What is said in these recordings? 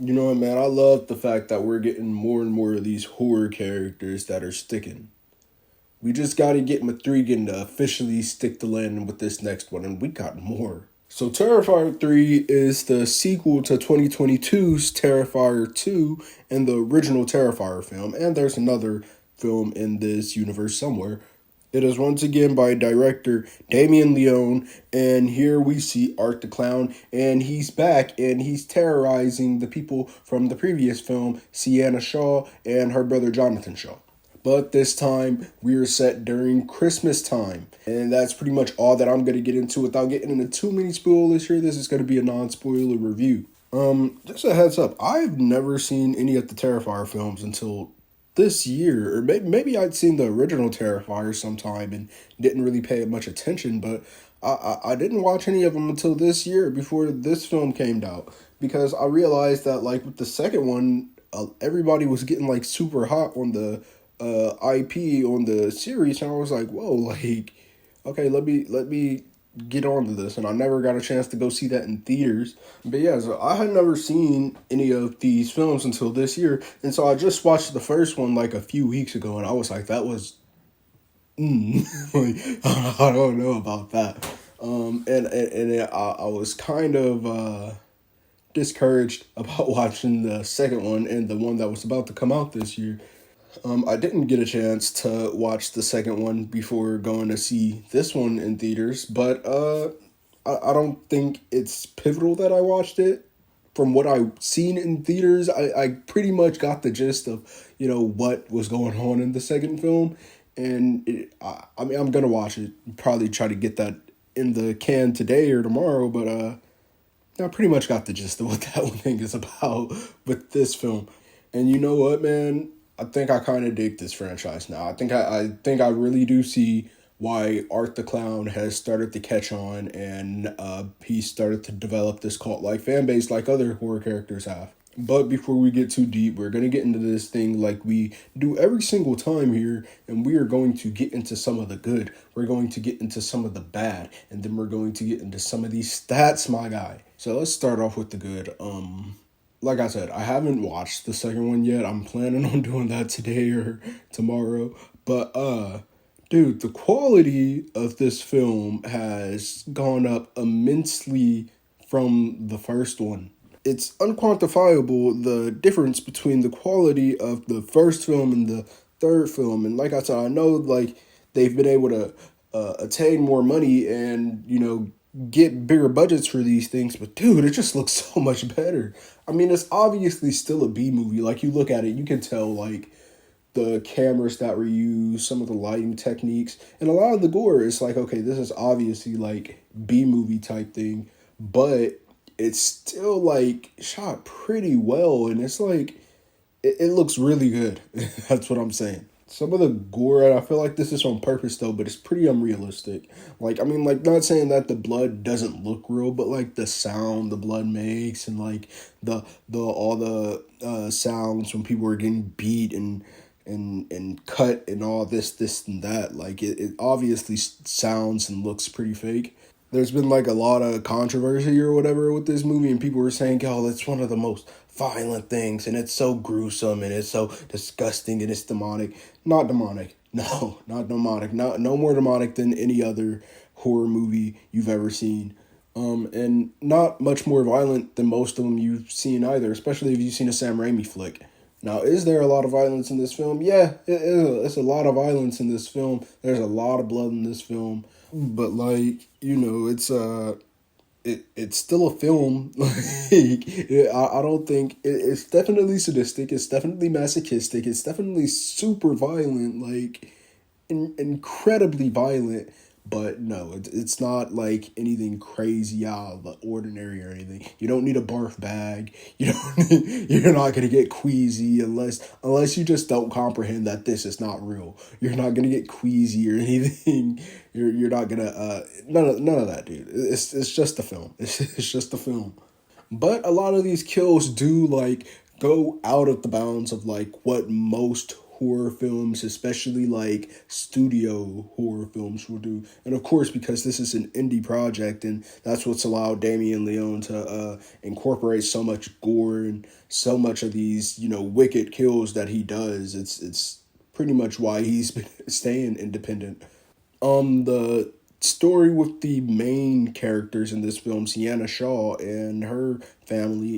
You know what, man? I love the fact that we're getting more and more of these horror characters that are sticking. We just got to get Mathregan to officially stick the landing with this next one, and we got more. So, Terrifier 3 is the sequel to 2022's Terrifier 2 and the original Terrifier film, and there's another film in this universe somewhere. It is once again by director Damien Leone, and here we see Art the Clown, and he's back, and he's terrorizing the people from the previous film, Sienna Shaw and her brother Jonathan Shaw. But this time, we are set during Christmas time, and that's pretty much all that I'm going to get into without getting into too many spoilers here. This is going to be a non-spoiler review. Just a heads up, I've never seen any of the Terrifier films until this year, or maybe I'd seen the original Terrifier sometime and didn't really pay much attention, but I didn't watch any of them until this year before this film came out, because I realized that, like, with the second one, everybody was getting, like, super hot on the IP on the series, and I was like, whoa, like, okay, let me get on to this, and I never got a chance to go see that in theaters. But yeah, so I had never seen any of these films until this year, and so I just watched the first one like a few weeks ago, and I was like, that was, like, I don't know about that. I was kind of discouraged about watching the second one and the one that was about to come out this year. I didn't get a chance to watch the second one before going to see this one in theaters, but I don't think it's pivotal that I watched it. From what I've seen in theaters, I pretty much got the gist of, what was going on in the second film, and I mean, I'm gonna watch it, probably try to get that in the can today or tomorrow, but I pretty much got the gist of what that one thing is about with this film. And you know what, man? I think I kind of dig this franchise now. I think I really do see why Art the Clown has started to catch on, and he started to develop this cult-like fan base like other horror characters have. But before we get too deep, we're going to get into this thing like we do every single time here, and we are going to get into some of the good. We're going to get into some of the bad, and then we're going to get into some of these stats, my guy. So let's start off with the good. Like I said, I haven't watched the second one yet. I'm planning on doing that today or tomorrow. But dude, the quality of this film has gone up immensely from the first one. It's unquantifiable, the difference between the quality of the first film and the third film. And like I said, I know, like, they've been able to attain more money and, get bigger budgets for these things, but dude, it just looks so much better. I mean, it's obviously still a B movie. Like, you look at it, you can tell, like, the cameras that were used, some of the lighting techniques, and a lot of the gore is like, okay, this is obviously like B movie type thing, but it's still like shot pretty well, and it's like it looks really good. That's what I'm saying. Some of the gore, I feel like this is on purpose though, but it's pretty unrealistic. Like, I mean, like, not saying that the blood doesn't look real, but like the sound the blood makes, and like the all the sounds when people are getting beat and cut and all this and that, like it obviously sounds and looks pretty fake. There's been like a lot of controversy or whatever with this movie, and people were saying, oh, it's one of the most violent things, and it's so gruesome, and it's so disgusting, and it's demonic. Not demonic. No, not demonic. No more demonic than any other horror movie you've ever seen. And not much more violent than most of them you've seen either, especially if you've seen a Sam Raimi flick. Now, is there a lot of violence in this film? Yeah, it's a lot of violence in this film. There's a lot of blood in this film. But, like, it's still a film. Like, I don't think it's definitely sadistic. It's definitely masochistic. It's definitely super violent, like incredibly violent. But no, it's not like anything crazy out of the ordinary or anything. You don't need a barf bag. You're not gonna get queasy unless you just don't comprehend that this is not real. You're not gonna get queasy or anything. You're not gonna none of that, dude. It's just a film. It's just a film. But a lot of these kills do like go out of the bounds of like what most horror films, especially like studio horror films, will do. And of course, because this is an indie project, and that's what's allowed Damien Leone to incorporate so much gore and so much of these, wicked kills that he does. It's pretty much why he's been staying independent. The story with the main characters in this film, Sienna Shaw and her family,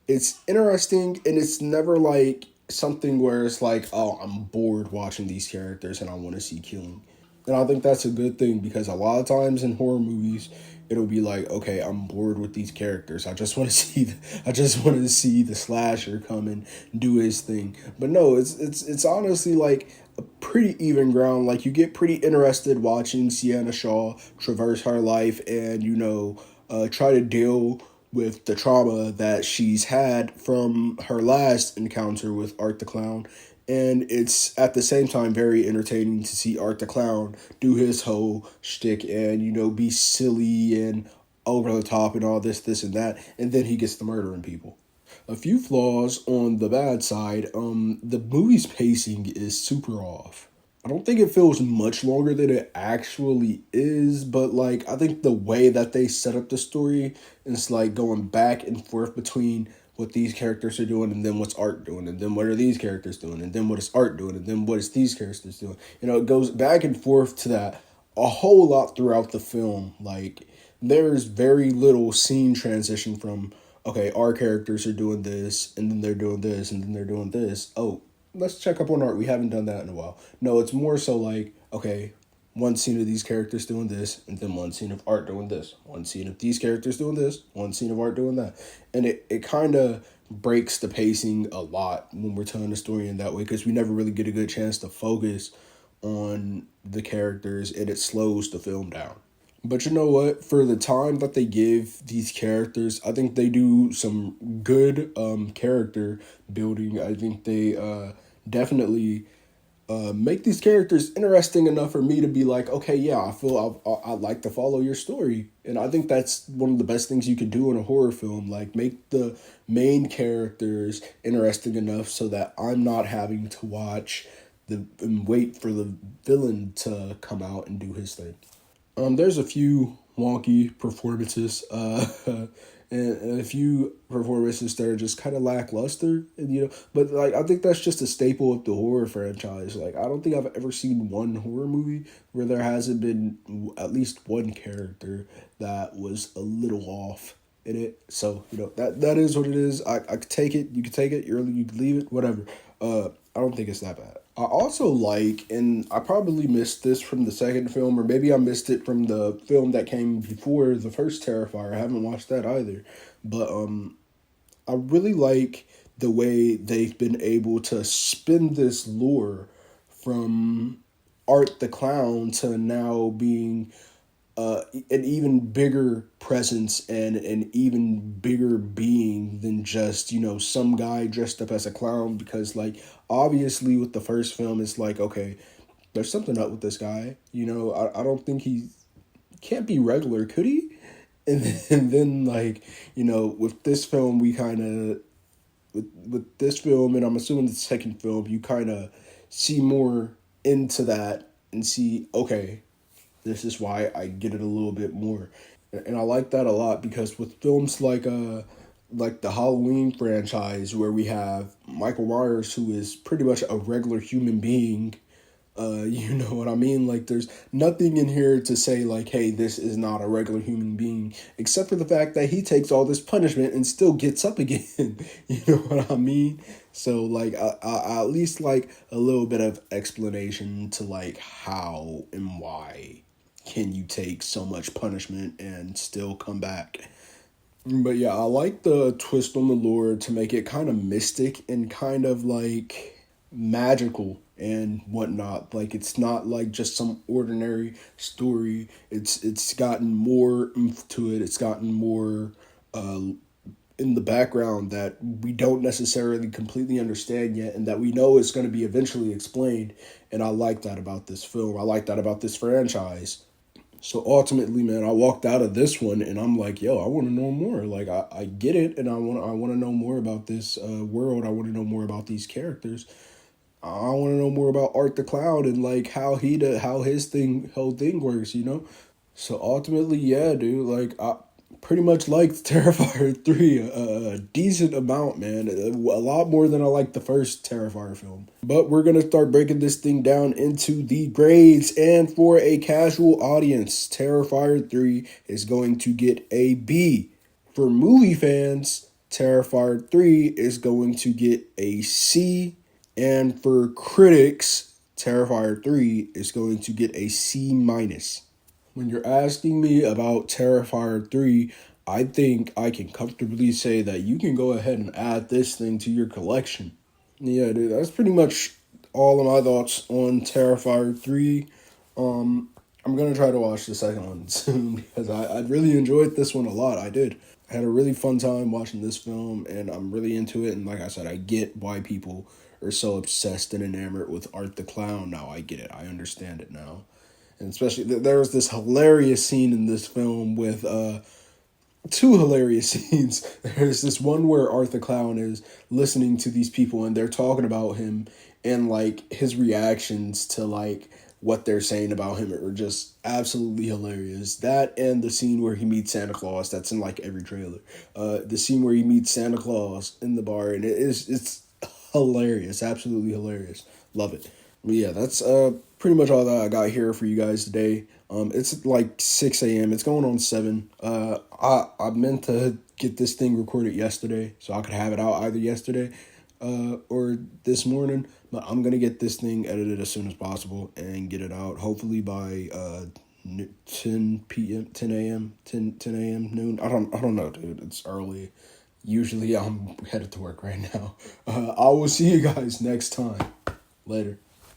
it's interesting, and it's never like something where it's like, oh, I'm bored watching these characters and I want to see killing. And I think that's a good thing, because a lot of times in horror movies, it'll be like, okay, I'm bored with these characters. I just want to see the slasher come and do his thing. But no, it's honestly like a pretty even ground. Like, you get pretty interested watching Sienna Shaw traverse her life and try to deal with the trauma that she's had from her last encounter with Art the Clown. And it's at the same time very entertaining to see Art the Clown do his whole shtick and, be silly and over the top and all this, and that. And then he gets to murdering people. A few flaws on the bad side. The movie's pacing is super off. I don't think it feels much longer than it actually is, but like, I think the way that they set up the story is like going back and forth between what these characters are doing and then what's Art doing, and then what are these characters doing, and then what is Art doing, and then what is these characters doing. It goes back and forth to that a whole lot throughout the film. Like, there's very little scene transition from, okay, our characters are doing this, and then they're doing this, and then they're doing this. Oh, let's check up on Art. We haven't done that in a while. No, it's more so like, okay, one scene of these characters doing this, and then one scene of Art doing this. One scene of these characters doing this, one scene of Art doing that. And it kind of breaks the pacing a lot when we're telling the story in that way, because we never really get a good chance to focus on the characters, and it slows the film down. But you know what? For the time that they give these characters, I think they do some good character building. I think they definitely make these characters interesting enough for me to be like, okay, yeah, I feel I'd like to follow your story. And I think that's one of the best things you can do in a horror film. Like, make the main characters interesting enough so that I'm not having to watch and wait for the villain to come out and do his thing. There's a few wonky performances, and a few performances that are just kind of lackluster, and but like, I think that's just a staple of the horror franchise. Like, I don't think I've ever seen one horror movie where there hasn't been at least one character that was a little off in it. So that is what it is. I could take it. You could take it. You could leave it. Whatever. I don't think it's that bad. I also like, and I probably missed this from the second film, or maybe I missed it from the film that came before the first Terrifier. I haven't watched that either. But I really like the way they've been able to spin this lore from Art the Clown to now being an even bigger presence and an even bigger being than just, some guy dressed up as a clown. Because, like, obviously with the first film, it's like, okay, there's something up with this guy. I don't think he can't be regular, could he? And then like, with this film, we kind of, with this film, and I'm assuming the second film, you kind of see more into that and see, okay, this is why I get it a little bit more. And I like that a lot, because with films like the Halloween franchise, where we have Michael Myers, who is pretty much a regular human being, you know what I mean? Like, there's nothing in here to say like, hey, this is not a regular human being, except for the fact that he takes all this punishment and still gets up again. You know what I mean? So like, I at least like a little bit of explanation to like how and why can you take so much punishment and still come back. But yeah, I like the twist on the lore to make it kind of mystic and kind of like magical and whatnot. Like, it's not like just some ordinary story. It's gotten more oomph to it. It's gotten more in the background that we don't necessarily completely understand yet, and that we know is going to be eventually explained. And I like that about this film. I like that about this franchise. So ultimately, man, I walked out of this one and I'm like, yo, I want to know more. Like, I get it, and I want to know more about this world. I want to know more about these characters. I want to know more about Art the Clown and like how his whole thing works, you know. So ultimately, yeah, dude, like I pretty much liked Terrifier 3 a decent amount, man. A lot more than I liked the first Terrifier film. But we're going to start breaking this thing down into the grades. And for a casual audience, Terrifier 3 is going to get a B. For movie fans, Terrifier 3 is going to get a C. And for critics, Terrifier 3 is going to get a C minus. When you're asking me about Terrifier 3, I think I can comfortably say that you can go ahead and add this thing to your collection. Yeah, dude, that's pretty much all of my thoughts on Terrifier 3. I'm going to try to watch the second one soon because I really enjoyed this one a lot. I did. I had a really fun time watching this film, and I'm really into it. And like I said, I get why people are so obsessed and enamored with Art the Clown now. I get it. I understand it now. And especially, there was this hilarious scene in this film with two hilarious scenes. There's this one where Arthur Clown is listening to these people and they're talking about him, and like his reactions to like what they're saying about him are just absolutely hilarious. That and the scene where he meets Santa Claus, that's in like every trailer. The scene where he meets Santa Claus in the bar, and it's hilarious, absolutely hilarious. Love it. But yeah, that's pretty much all that I got here for you guys today. It's like 6 a.m. It's going on 7. I meant to get this thing recorded yesterday so I could have it out either yesterday or this morning. But I'm going to get this thing edited as soon as possible and get it out hopefully by 10 p.m., 10 a.m., 10 a.m., noon. I don't know, dude. It's early. Usually I'm headed to work right now. I will see you guys next time. Later.